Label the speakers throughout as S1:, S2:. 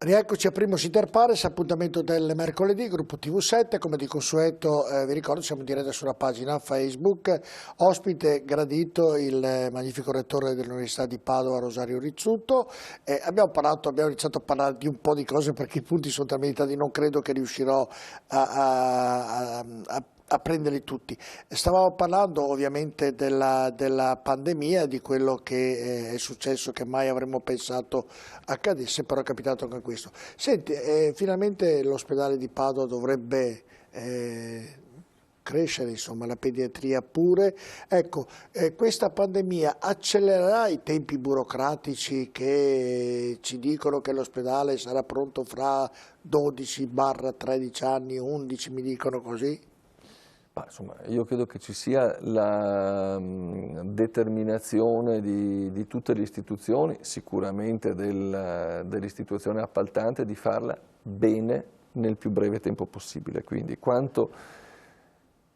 S1: Rieccoci a Primus Inter Pares, appuntamento del mercoledì, gruppo TV7, come di consueto vi ricordo siamo in diretta sulla pagina Facebook, ospite gradito il magnifico rettore dell'Università di Padova Rosario Rizzuto. Abbiamo iniziato a parlare di un po' di cose perché i punti sono talmente tanti, non credo che riuscirò a prenderli tutti. Stavamo parlando ovviamente della pandemia, di quello che è successo, che mai avremmo pensato accadesse, però è capitato anche questo. Senti, finalmente l'ospedale di Padova dovrebbe crescere, insomma, la pediatria pure. Ecco, questa pandemia accelererà i tempi burocratici che ci dicono che l'ospedale sarà pronto fra 12-13 anni, 11 mi dicono così?
S2: Ma, insomma, io credo che ci sia la determinazione di tutte le istituzioni, sicuramente dell'istituzione appaltante, di farla bene nel più breve tempo possibile. Quindi quanto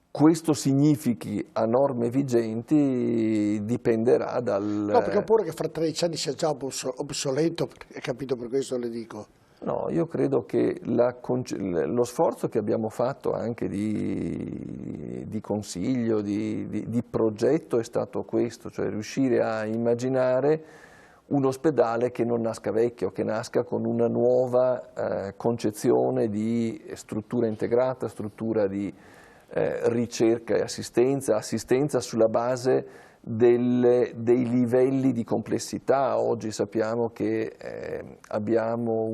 S2: questo significhi a norme vigenti dipenderà dal...
S1: No, perché ho paura che fra 13 anni sia già obsoleto, capito, per questo le dico.
S2: No, io credo che lo sforzo che abbiamo fatto anche di consiglio, di progetto è stato questo, cioè riuscire a immaginare un ospedale che non nasca vecchio, che nasca con una nuova concezione di struttura integrata, struttura di ricerca e assistenza sulla base dei livelli di complessità. Oggi sappiamo che abbiamo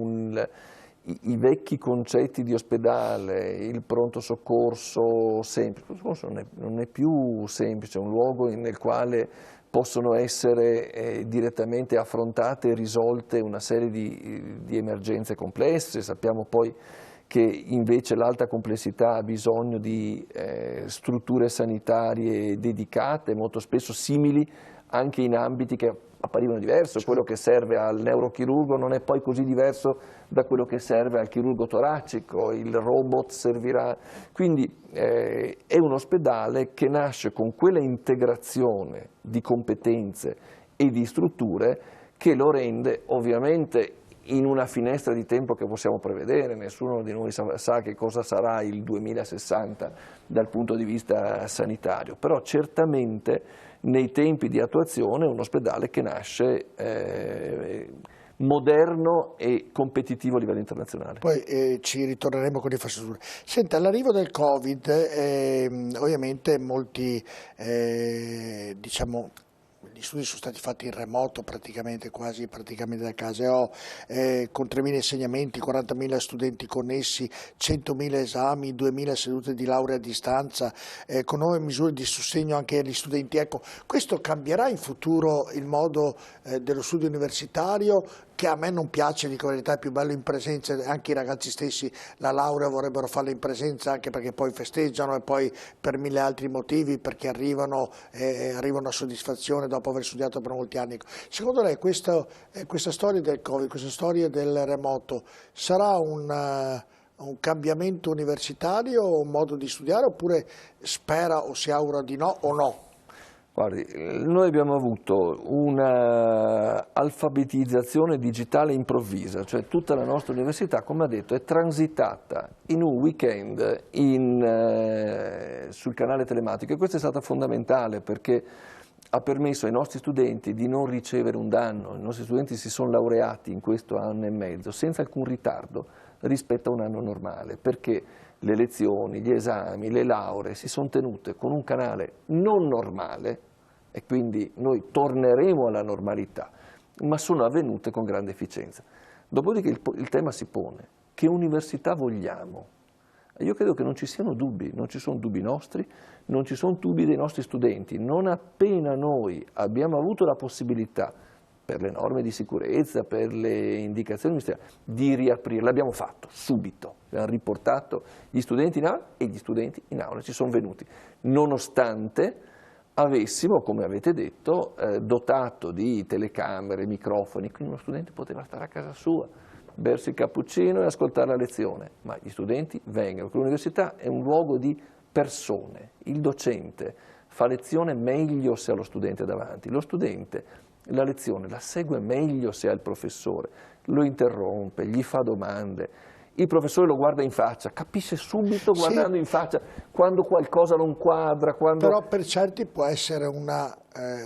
S2: i vecchi concetti di ospedale, il pronto soccorso semplice. Il pronto soccorso non è più semplice, è un luogo nel quale possono essere direttamente affrontate e risolte una serie di emergenze complesse. Sappiamo poi che invece l'alta complessità ha bisogno di strutture sanitarie dedicate, molto spesso simili anche in ambiti che apparivano diversi. Quello che serve al neurochirurgo non è poi così diverso da quello che serve al chirurgo toracico, il robot servirà. Quindi è un ospedale che nasce con quella integrazione di competenze e di strutture che lo rende ovviamente in una finestra di tempo che possiamo prevedere. Nessuno di noi sa che cosa sarà il 2060 dal punto di vista sanitario, però certamente nei tempi di attuazione è un ospedale che nasce moderno e competitivo a livello internazionale.
S1: Poi ci ritorneremo con le infrastrutture. Senta, all'arrivo del Covid, ovviamente molti, diciamo, gli studi sono stati fatti in remoto quasi praticamente da casa, con 3.000 insegnamenti, 40.000 studenti connessi, 100.000 esami, 2.000 sedute di laurea a distanza, con nuove misure di sostegno anche agli studenti. Ecco, questo cambierà in futuro il modo dello studio universitario, che a me non piace, dico la verità, è più bello in presenza. Anche i ragazzi stessi la laurea vorrebbero farla in presenza, anche perché poi festeggiano e poi per 1000 altri motivi, perché arrivano a soddisfazione dopo aver studiato per molti anni. Secondo lei questa storia del Covid, questa storia del remoto, sarà un cambiamento universitario o un modo di studiare, oppure spera o si augura di no o no?
S2: Guardi, noi abbiamo avuto una alfabetizzazione digitale improvvisa, cioè tutta la nostra università, come ha detto, è transitata in un weekend sul canale telematico, e questo è stato fondamentale perché ha permesso ai nostri studenti di non ricevere un danno. I nostri studenti si sono laureati in questo anno e mezzo senza alcun ritardo rispetto a un anno normale, perché le lezioni, gli esami, le lauree si sono tenute con un canale non normale, e quindi noi torneremo alla normalità, ma sono avvenute con grande efficienza. Dopodiché il tema si pone: che università vogliamo? Io credo che non ci siano dubbi, non ci sono dubbi nostri, non ci sono dubbi dei nostri studenti. Non appena noi abbiamo avuto la possibilità, per le norme di sicurezza, per le indicazioni ministeriali, di riaprire, l'abbiamo fatto subito. Abbiamo riportato gli studenti in aula e gli studenti in aula ci sono venuti, nonostante avessimo, come avete detto, dotato di telecamere, microfoni, quindi uno studente poteva stare a casa sua, bersi il cappuccino e ascoltare la lezione, ma gli studenti vengono, perché l'università è un luogo di persone. Il docente fa lezione meglio se ha lo studente davanti. Lo studente la lezione la segue meglio se ha il professore, lo interrompe, gli fa domande. Il professore lo guarda in faccia, capisce subito guardando in faccia quando qualcosa non quadra.
S1: Però per certi può essere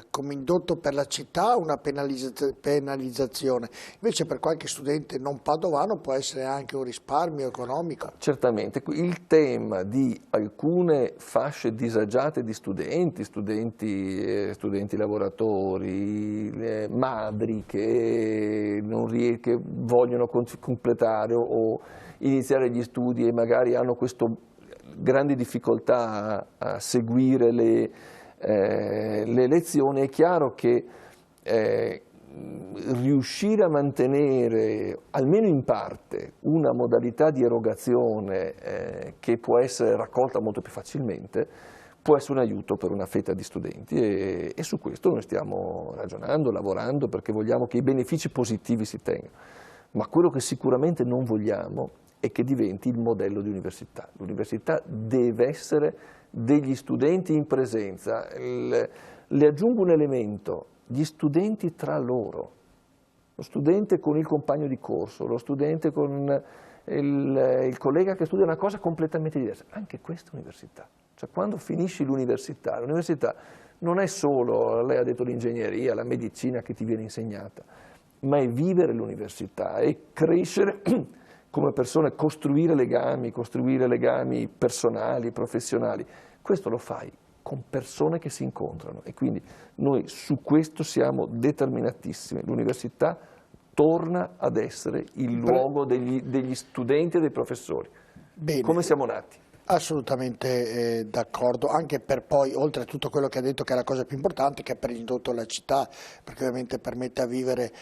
S1: come indotto per la città una penalizzazione, invece per qualche studente non padovano può essere anche un risparmio economico.
S2: Certamente, il tema di alcune fasce disagiate di studenti lavoratori, madri che vogliono completare o iniziare gli studi e magari hanno questa grande difficoltà a seguire le lezioni, è chiaro che riuscire a mantenere, almeno in parte, una modalità di erogazione che può essere raccolta molto più facilmente, può essere un aiuto per una fetta di studenti e su questo noi stiamo ragionando, lavorando, perché vogliamo che i benefici positivi si tengano. Ma quello che sicuramente non vogliamo è che diventi il modello di università. L'università deve essere degli studenti in presenza. Le aggiungo un elemento: gli studenti tra loro, lo studente con il compagno di corso, lo studente con il collega che studia una cosa completamente diversa. Anche questa è università. Cioè, quando finisci l'università non è solo, lei ha detto, l'ingegneria, la medicina che ti viene insegnata, ma è vivere l'università, è crescere come persone, costruire legami personali, professionali. Questo lo fai con persone che si incontrano e quindi noi su questo siamo determinatissimi. L'università torna ad essere il luogo degli studenti e dei professori.
S1: Bene.
S2: Come siamo nati.
S1: Assolutamente d'accordo, anche per poi, oltre a tutto quello che ha detto che è la cosa più importante, che è per l'indotto alla città, perché ovviamente permette a vivere,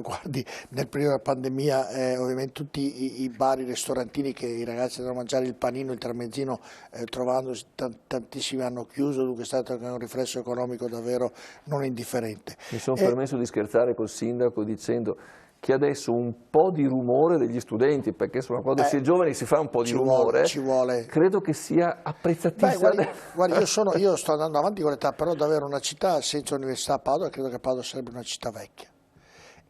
S1: guardi, nel periodo della pandemia ovviamente tutti i bar, i ristorantini che i ragazzi devono mangiare il panino, il tramezzino, trovandosi tantissimi hanno chiuso, dunque è stato un riflesso economico davvero non indifferente.
S2: Mi sono permesso di scherzare col sindaco dicendo che adesso un po' di rumore degli studenti, perché insomma quando si è giovani si fa un po' di rumore,
S1: ci vuole.
S2: Credo che sia apprezzatissimo.
S1: Guardi, io sto andando avanti con l'età, però davvero una città senza università a Padova, credo che Padova sarebbe una città vecchia.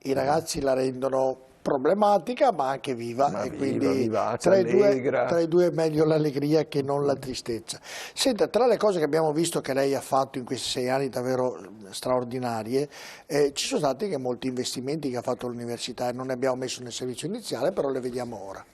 S1: I ragazzi la rendono problematica ma anche viva, e quindi tra i due è meglio l'allegria che non la tristezza. Senta, tra le cose che abbiamo visto che lei ha fatto in questi 6 anni davvero straordinarie, ci sono stati anche molti investimenti che ha fatto l'università e non ne abbiamo messo nel servizio iniziale, però le vediamo ora.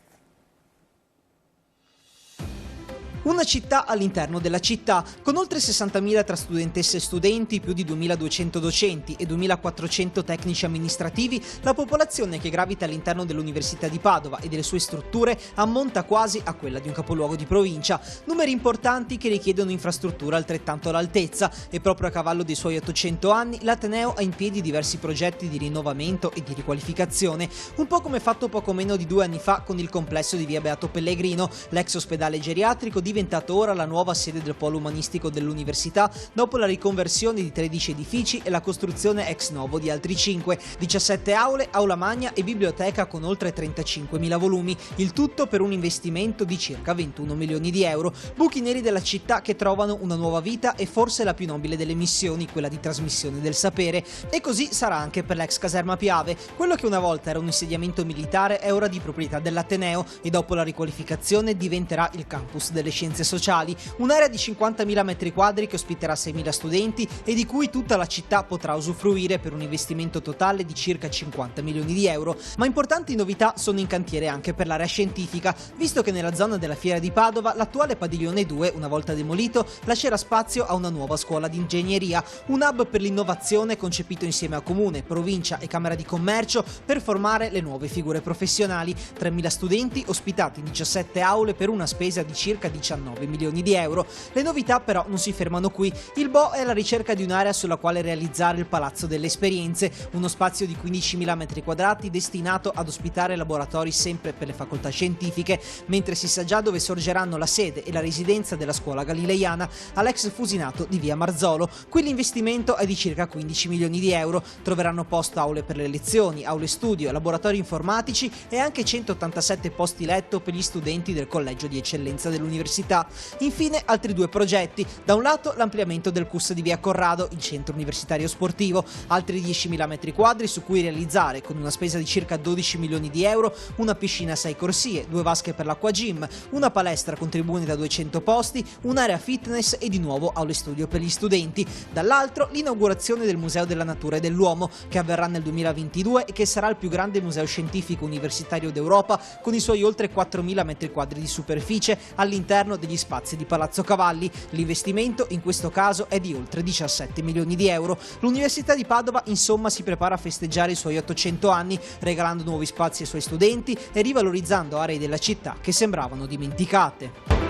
S3: Una città all'interno della città, con oltre 60.000 tra studentesse e studenti, più di 2.200 docenti e 2.400 tecnici amministrativi, la popolazione che gravita all'interno dell'Università di Padova e delle sue strutture ammonta quasi a quella di un capoluogo di provincia. Numeri importanti che richiedono infrastrutture altrettanto all'altezza e proprio a cavallo dei suoi 800 anni l'Ateneo ha in piedi diversi progetti di rinnovamento e di riqualificazione, un po' come fatto poco meno di 2 anni fa con il complesso di via Beato Pellegrino, l'ex ospedale geriatrico diventato ora la nuova sede del polo umanistico dell'università dopo la riconversione di 13 edifici e la costruzione ex novo di altri 5, 17 aule, aula magna e biblioteca con oltre 35.000 volumi, il tutto per un investimento di circa 21 milioni di euro, buchi neri della città che trovano una nuova vita e forse la più nobile delle missioni, quella di trasmissione del sapere. E così sarà anche per l'ex caserma Piave, quello che una volta era un insediamento militare è ora di proprietà dell'Ateneo e dopo la riqualificazione diventerà il campus delle scienze sociali, un'area di 50.000 metri quadri che ospiterà 6.000 studenti e di cui tutta la città potrà usufruire per un investimento totale di circa 50 milioni di euro. Ma importanti novità sono in cantiere anche per l'area scientifica, visto che nella zona della Fiera di Padova l'attuale Padiglione 2, una volta demolito, lascerà spazio a una nuova scuola di ingegneria, un hub per l'innovazione concepito insieme a Comune, Provincia e Camera di Commercio per formare le nuove figure professionali, 3.000 studenti ospitati in 17 aule per una spesa di circa 19 milioni di euro. Le novità però non si fermano qui. Il BO è alla ricerca di un'area sulla quale realizzare il Palazzo delle Esperienze, uno spazio di 15.000 metri quadrati destinato ad ospitare laboratori sempre per le facoltà scientifiche, mentre si sa già dove sorgeranno la sede e la residenza della scuola galileiana, all'ex Fusinato di via Marzolo. Qui l'investimento è di circa 15 milioni di euro. Troveranno posto aule per le lezioni, aule studio, laboratori informatici e anche 187 posti letto per gli studenti del collegio di eccellenza dell'università. università. Infine altri due progetti, da un lato l'ampliamento del CUS di Via Corrado, il centro universitario sportivo, altri 10.000 metri quadri su cui realizzare, con una spesa di circa 12 milioni di euro, una piscina a 6 corsie, 2 vasche per l'acqua gym, una palestra con tribune da 200 posti, un'area fitness e di nuovo aule studio per gli studenti. Dall'altro l'inaugurazione del Museo della Natura e dell'Uomo, che avverrà nel 2022 e che sarà il più grande museo scientifico universitario d'Europa, con i suoi oltre 4.000 metri quadri di superficie all'interno degli spazi di Palazzo Cavalli. L'investimento in questo caso è di oltre 17 milioni di euro. L'Università di Padova insomma si prepara a festeggiare i suoi 800 anni, regalando nuovi spazi ai suoi studenti e rivalorizzando aree della città che sembravano dimenticate.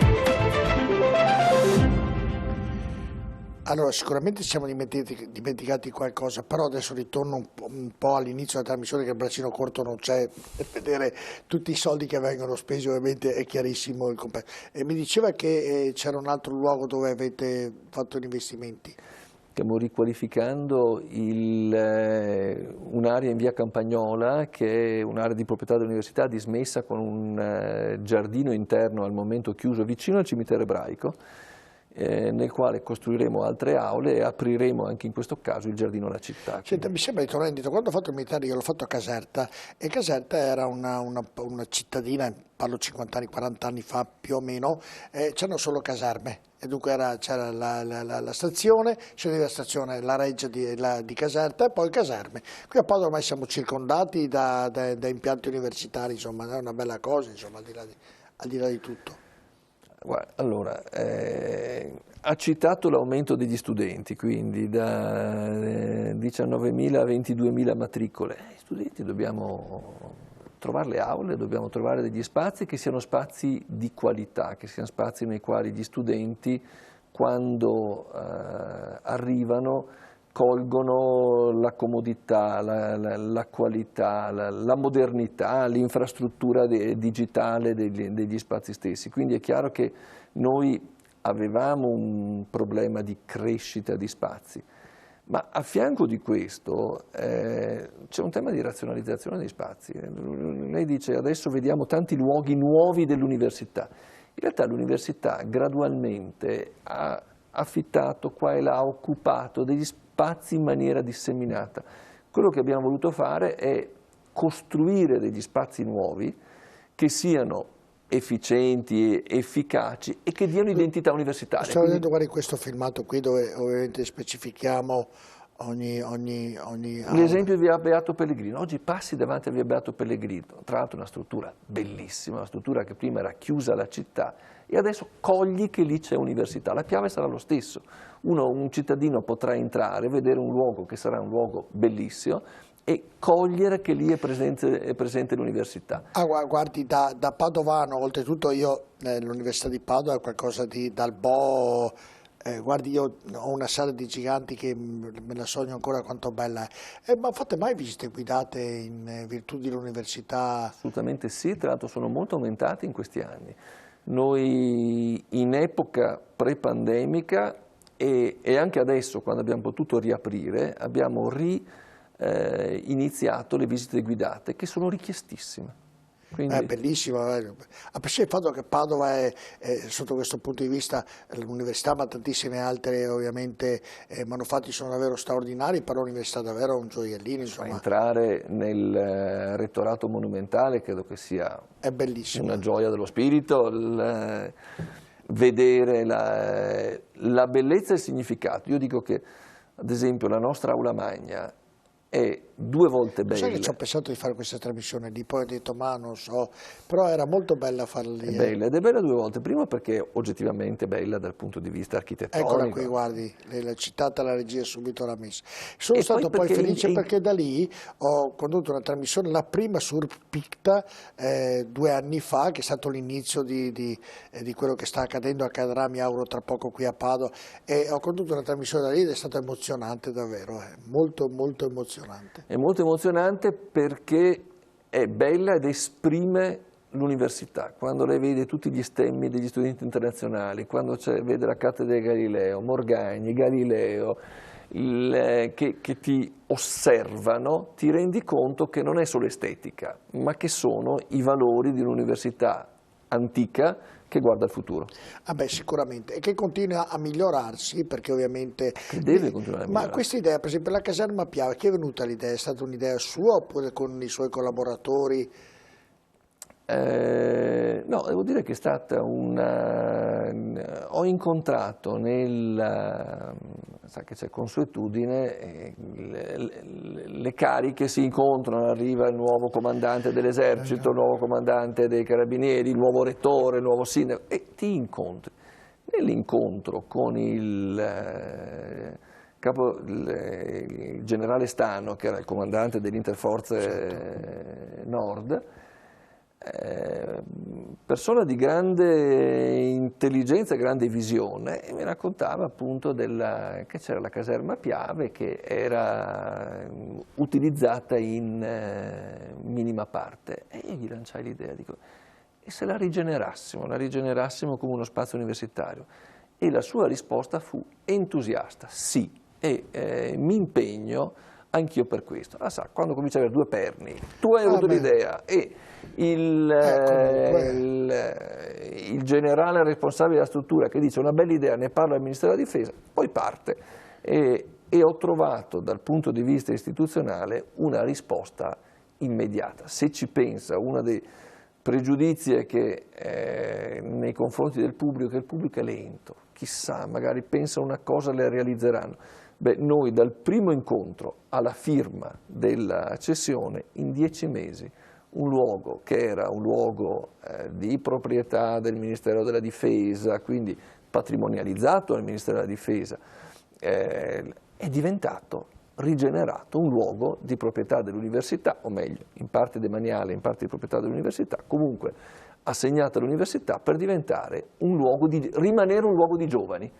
S1: Allora, sicuramente ci siamo dimenticati qualcosa, però adesso ritorno un po' all'inizio della trasmissione, che il braccino corto non c'è, per vedere tutti i soldi che vengono spesi, ovviamente è chiarissimo il compenso. E mi diceva che c'era un altro luogo dove avete fatto gli investimenti.
S2: Stiamo riqualificando un'area in via Campagnola, che è un'area di proprietà dell'università dismessa, con un giardino interno al momento chiuso vicino al cimitero ebraico, nel quale costruiremo altre aule e apriremo anche in questo caso il giardino alla città.
S1: Senta, mi sembra di tornare indietro, quando ho fatto il militare io l'ho fatto a Caserta, e Caserta era una cittadina, parlo 50 anni, 40 anni fa più o meno, c'erano solo caserme. E dunque c'era la stazione, scendeva la stazione, la reggia di Caserta e poi caserme. Qui a Padova ormai siamo circondati da impianti universitari, insomma, è una bella cosa, insomma, al di là di tutto.
S2: Guarda, allora, ha citato l'aumento degli studenti, quindi da 19.000 a 22.000 matricole. Gli studenti dobbiamo trovare le aule, dobbiamo trovare degli spazi che siano spazi di qualità, che siano spazi nei quali gli studenti, quando arrivano, colgono la comodità, la qualità, la modernità, l'infrastruttura digitale degli spazi stessi. Quindi è chiaro che noi avevamo un problema di crescita di spazi, ma a fianco di questo c'è un tema di razionalizzazione dei spazi. Lei dice adesso vediamo tanti luoghi nuovi dell'università. In realtà l'università gradualmente ha affittato qua e là, ha occupato degli spazi in maniera disseminata. Quello che abbiamo voluto fare è costruire degli spazi nuovi che siano efficienti, efficaci e che diano identità universitaria.
S1: Sto vedendo, guardi, questo filmato qui dove ovviamente specifichiamo ogni
S2: l'esempio di via Beato Pellegrino. Oggi passi davanti a via Beato Pellegrino, tra l'altro una struttura bellissima, una struttura che prima era chiusa alla città e adesso cogli che lì c'è università. La chiave sarà lo stesso. Un cittadino potrà entrare, vedere un luogo che sarà un luogo bellissimo e cogliere che lì è presente l'università.
S1: Guardi, da padovano, oltretutto io l'Università di Padova è qualcosa dal Bo. Guardi, io ho una sala di giganti che me la sogno ancora quanto bella è. Ma fate mai visite guidate in virtù dell'università?
S2: Assolutamente sì, tra l'altro sono molto aumentati in questi anni. Noi in epoca pre-pandemica e anche adesso, quando abbiamo potuto riaprire, abbiamo iniziato le visite guidate, che sono richiestissime. Quindi...
S1: È bellissimo, a parte il fatto che Padova è sotto questo punto di vista l'università, ma tantissime altre ovviamente manufatti sono davvero straordinari, però l'università davvero è un gioiellino. Insomma.
S2: Entrare nel rettorato monumentale credo che sia
S1: è bellissimo.
S2: Una gioia dello spirito, vedere la bellezza e il significato. Io dico che ad esempio la nostra aula magna è 2 volte bella.
S1: Sai che ci ho pensato di fare questa trasmissione lì, poi ho detto ma non so, però era molto bella farla lì.
S2: È bella, ed è bella 2 volte, prima perché è oggettivamente bella dal punto di vista architettonico.
S1: Eccola qui, guardi, l'ha citata la regia, subito l'ha messa. Sono stato poi felice perché da lì ho condotto una trasmissione, la prima su Picta 2 anni fa, che è stato l'inizio di quello che sta accadendo, accadrà mi auguro tra poco qui a Padova, e ho condotto una trasmissione da lì ed è stato emozionante davvero, molto molto emozionante.
S2: È molto emozionante perché è bella ed esprime l'università. Quando lei vede tutti gli stemmi degli studenti internazionali, quando vede la cattedra di Galileo, Morgagni, Galileo, che ti osservano, ti rendi conto che non è solo estetica, ma che sono i valori di un'università antica che guarda al futuro.
S1: Ah beh, sicuramente, e che continua a migliorarsi, perché ovviamente...
S2: Che deve continuare a migliorarsi.
S1: Ma questa idea, per esempio, la caserma Piave, chi è venuta l'idea? È stata un'idea sua oppure con i suoi collaboratori?
S2: No, devo dire che è stata ho incontrato sa che c'è consuetudine, le cariche si incontrano, arriva il nuovo comandante dell'esercito, il nuovo comandante dei carabinieri, il nuovo rettore, il nuovo sindaco, e ti incontri. Nell'incontro con il generale Stano, che era il comandante dell'Interforze Nord, persona di grande intelligenza, grande visione, e mi raccontava appunto che c'era la caserma Piave che era utilizzata in minima parte, e io gli lanciai l'idea, dico, e se la rigenerassimo come uno spazio universitario? E la sua risposta fu entusiasta, sì, e mi impegno anch'io per questo. Ah, sa, quando cominci ad avere due perni, tu hai avuto l'idea e il generale responsabile della struttura che dice una bella idea, ne parla al Ministero della Difesa, poi parte. E ho trovato dal punto di vista istituzionale una risposta immediata. Se ci pensa, uno dei pregiudizi è che nei confronti del pubblico, che il pubblico è lento, chissà, magari pensa una cosa e la realizzeranno. Beh, noi dal primo incontro alla firma della cessione, in 10 mesi, un luogo che era un luogo di proprietà del Ministero della Difesa, quindi patrimonializzato dal Ministero della Difesa, è diventato, rigenerato, un luogo di proprietà dell'università, o meglio, in parte demaniale, in parte di proprietà dell'università, comunque assegnato all'università per rimanere un luogo di giovani.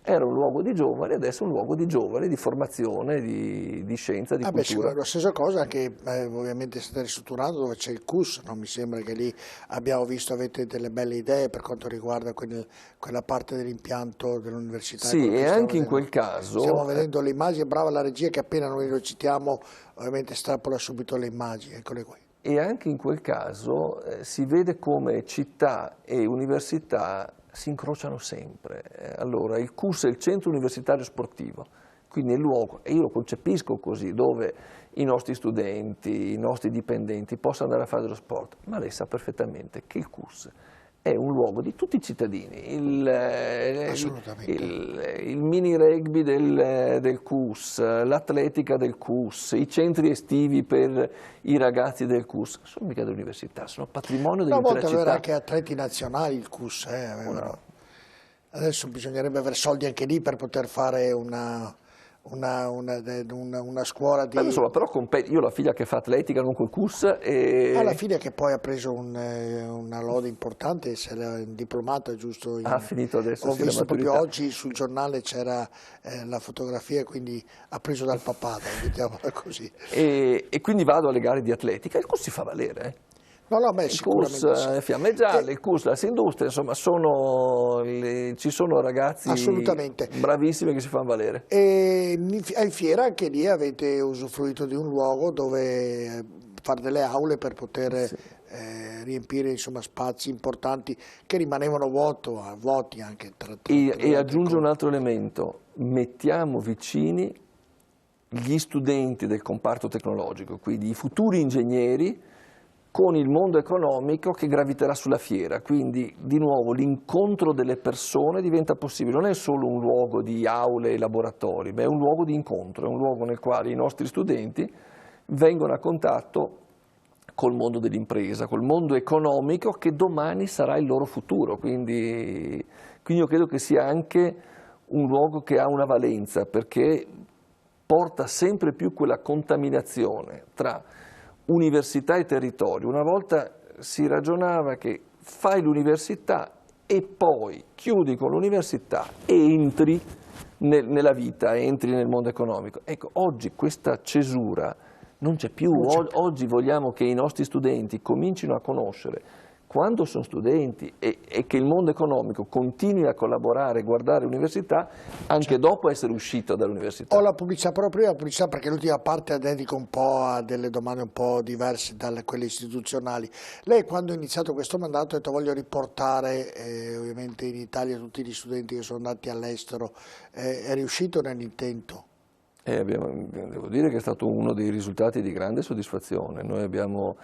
S2: Era un luogo di giovani, adesso è un luogo di giovani, di formazione, di scienza, di cultura.
S1: Beh, la stessa cosa anche ovviamente state ristrutturando dove c'è il CUS, no? Mi sembra che lì abbiamo visto, avete delle belle idee per quanto riguarda quella parte dell'impianto dell'università.
S2: Sì, e anche in quel caso...
S1: Stiamo vedendo le immagini, brava la regia che appena noi lo citiamo, ovviamente strapola subito le immagini, eccole qui.
S2: E anche in quel caso si vede come città e università si incrociano sempre. Allora, il CUS è il centro universitario sportivo, quindi è il luogo, e io lo concepisco così, dove i nostri studenti, i nostri dipendenti possano andare a fare dello sport, ma lei sa perfettamente che il CUS è un luogo di tutti i cittadini, il mini rugby del CUS, l'atletica del CUS, i centri estivi per i ragazzi del CUS, sono mica dell'università, sono patrimonio dell'intera città.
S1: Una volta aveva anche atleti nazionali il CUS, avevano. Adesso bisognerebbe avere soldi anche lì per poter fare una scuola di...
S2: Insomma, però io ho la figlia che fa atletica, non col CUS. E...
S1: la figlia che poi ha preso una lode importante, se l'ha diplomata, giusto?
S2: Ha finito adesso.
S1: Ho visto proprio oggi sul giornale c'era la fotografia, quindi ha preso dal papà, mettiamola così.
S2: E quindi vado alle gare di atletica, il CUS si fa valere.
S1: Il
S2: CUS, Fiamme Gialle, il CUS, la Industria, insomma, ci sono ragazzi bravissimi che si fanno valere.
S1: E in Fiera anche lì avete usufruito di un luogo dove fare delle aule per poter riempire, insomma, spazi importanti che rimanevano vuoti anche.
S2: E aggiungo un altro elemento, mettiamo vicini gli studenti del comparto tecnologico, quindi i futuri ingegneri, con il mondo economico che graviterà sulla fiera, quindi di nuovo l'incontro delle persone diventa possibile, non è solo un luogo di aule e laboratori, ma è un luogo di incontro, è un luogo nel quale i nostri studenti vengono a contatto col mondo dell'impresa, col mondo economico che domani sarà il loro futuro, quindi io credo che sia anche un luogo che ha una valenza, perché porta sempre più quella contaminazione tra università e territorio. Una volta si ragionava che fai l'università e poi chiudi con l'università e entri nella vita, entri nel mondo economico. Ecco, oggi questa cesura non c'è più. Oggi vogliamo che i nostri studenti comincino a conoscere quando sono studenti e che il mondo economico continui a collaborare e guardare l'università anche dopo essere uscito dall'università.
S1: Ho la pubblicità, proprio la pubblicità, perché l'ultima parte la dedico un po' a delle domande un po' diverse da quelle istituzionali. Lei, quando ha iniziato questo mandato, ha detto: voglio riportare ovviamente in Italia tutti gli studenti che sono andati all'estero. È riuscito nell'intento?
S2: Devo dire che è stato uno dei risultati di grande soddisfazione. Noi abbiamo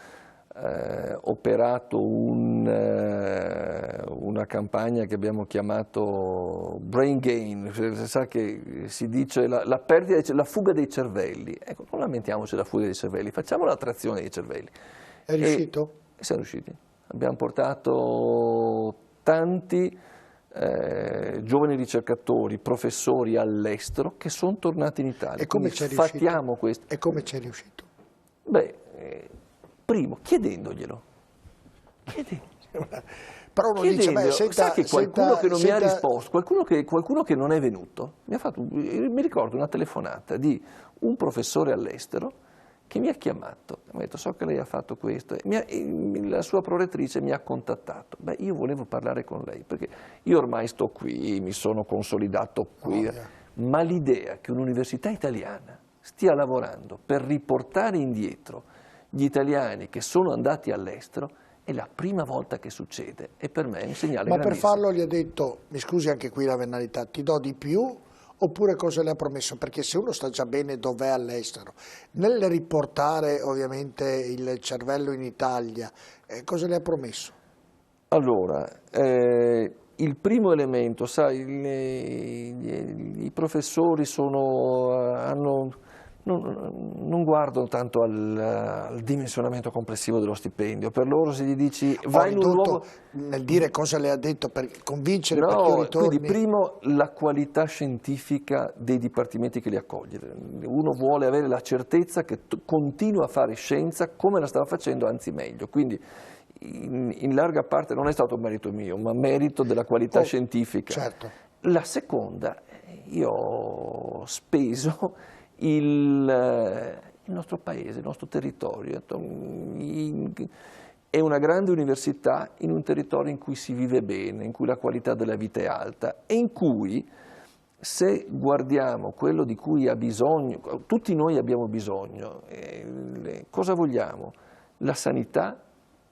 S2: operato una campagna che abbiamo chiamato Brain Gain, sa che si dice la perdita, la fuga dei cervelli. Ecco, non lamentiamoci della fuga dei cervelli, facciamo l'attrazione dei cervelli.
S1: È riuscito?
S2: E siamo riusciti. Abbiamo portato tanti giovani ricercatori, professori all'estero che sono tornati in Italia.
S1: E come c'è riuscito?
S2: Questo.
S1: E come c'è riuscito?
S2: Beh, primo, chiedendoglielo.
S1: Però uno dice: beh,
S2: sa che qualcuno che non mi ha risposto, qualcuno che non è venuto, mi ricordo una telefonata di un professore all'estero che mi ha chiamato, mi ha detto: so che lei ha fatto questo, la sua prorettrice mi ha contattato. Beh, io volevo parlare con lei, perché io ormai sto qui, mi sono consolidato qui, ma l'idea che un'università italiana stia lavorando per riportare indietro gli italiani che sono andati all'estero è la prima volta che succede, e per me è un segnale grandissimo.
S1: Ma per farlo gli ha detto: mi scusi anche qui la vernalità, ti do di più? Oppure cosa le ha promesso? Perché se uno sta già bene dov'è all'estero, nel riportare ovviamente il cervello in Italia, cosa le ha promesso?
S2: Allora, il primo elemento, sai, i professori non guardano tanto al dimensionamento complessivo dello stipendio. Per loro, se gli dici vai in un luogo...
S1: Nel dire cosa le ha detto per convincere perché ritorni...
S2: Quindi primo la qualità scientifica dei dipartimenti che li accoglie. Uno vuole avere la certezza che continua a fare scienza come la stava facendo, anzi meglio. Quindi in larga parte non è stato merito mio, ma merito della qualità scientifica.
S1: Certo.
S2: La seconda, io ho speso il nostro paese, il nostro territorio. È una grande università in un territorio in cui si vive bene, in cui la qualità della vita è alta e in cui, se guardiamo quello di cui ha bisogno, tutti noi abbiamo bisogno, cosa vogliamo? La sanità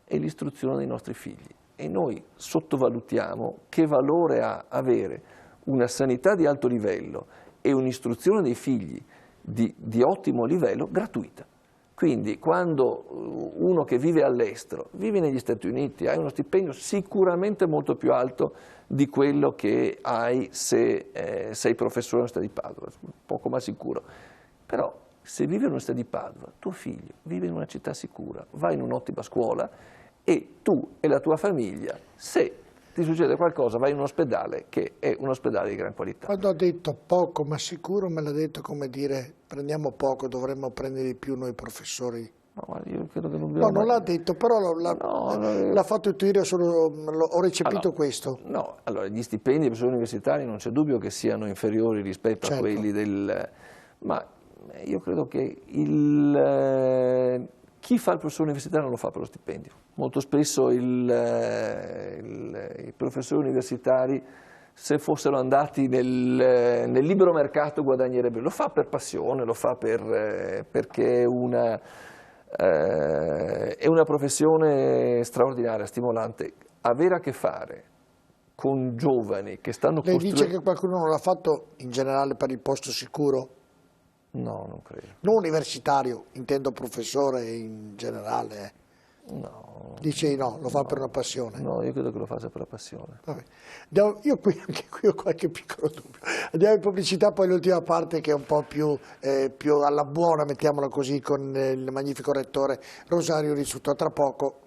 S2: e l'istruzione dei nostri figli. E noi sottovalutiamo che valore ha avere una sanità di alto livello e un'istruzione dei figli di ottimo livello gratuita. Quindi quando uno che vive all'estero, vive negli Stati Uniti, hai uno stipendio sicuramente molto più alto di quello che hai se sei professore all'Università di Padova, poco ma sicuro. Però se vivi all'Università di Padova, tuo figlio vive in una città sicura, va in un'ottima scuola e tu e la tua famiglia, se ti succede qualcosa, vai in un ospedale che è un ospedale di gran qualità.
S1: Quando ho detto poco ma sicuro, me l'ha detto come dire: prendiamo poco, dovremmo prendere di più noi professori.
S2: No, io credo che non
S1: non l'ha detto, però l'ha fatto intuire, ho recepito questo.
S2: No, allora gli stipendi dei professori universitari non c'è dubbio che siano inferiori rispetto a quelli del... Ma io credo che chi fa il professore universitario non lo fa per lo stipendio. Molto spesso i professori universitari, se fossero andati nel libero mercato, guadagnerebbero. Lo fa per passione, lo fa perché è una professione straordinaria, stimolante. Avere a che fare con giovani che stanno
S1: costruendo... Lei dice che qualcuno non l'ha fatto in generale per il posto sicuro?
S2: No, non credo.
S1: Non universitario, intendo professore in generale.
S2: No.
S1: Dice no, lo fa per una passione.
S2: No, io credo che lo faccia per la passione.
S1: Vabbè. Anche qui ho qualche piccolo dubbio. Andiamo in pubblicità, poi l'ultima parte che è un po' più alla buona, mettiamola così, con il magnifico rettore Rosario Rizzuto. A tra poco.